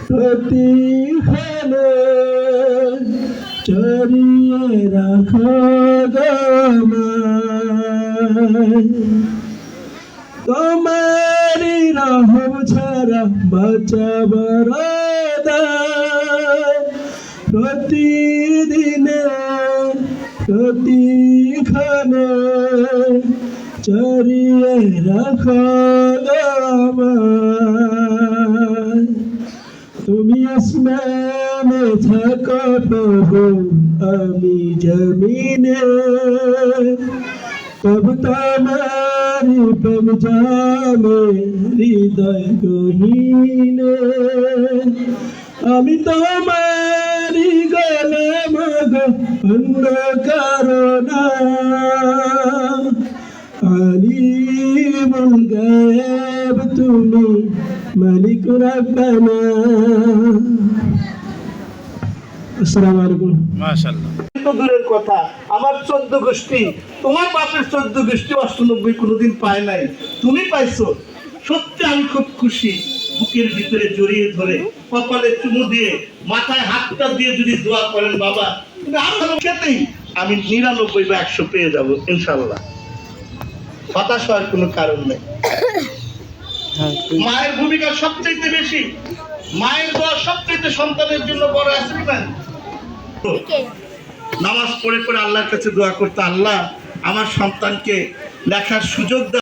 প্রতিক্ষণে চরিয়ে রাখো আমায়। তোমারি রহম ছাড়া বাঁচাবার দায়, প্রতিদিনে প্রতিক্ষণে চরিয়ে রাখো আমায়। তুমি আসমানে থাকো প্রভু, আমি জমিনে, তবু তোমারি প্রেম জানে হৃদয় গহীনে। আমি তোমারি গোলাম গো, অন্য কারো না। আলিমুল গায়ব তুমি, মালিক রাব্বানা। আসসালামু আলাইকুম। মাশাআল্লাহ। তো দূরের কথা, আমার 14 গোষ্ঠী, তোমার বাপের 14 গোষ্ঠী 98 কোনোদিন পায় নাই, তুমি পাইছো। সত্যি আমি খুব খুশি। বুকের ভিতরে জড়িয়ে ধরে, কপালে চুমু দিয়ে, মাথায় হাতটা দিয়ে যদি দোয়া করেন বাবা, তুমি আরো খেতেই আমি 99 বা 100 পেয়ে যাবো ইনশাল্লাহ। হতাশ হওয়ার কোনো কারণ নেই। মায়ের ভূমিকা সবচেয়ে বেশি, মায়ের দোয়া সবচেয়ে সন্তানের জন্য বড় আছে না। নামাজ পড়ে পড়ে আল্লাহর কাছে দোয়া করতে, আল্লাহ আমার সন্তানকে লেখার সুযোগ দাও।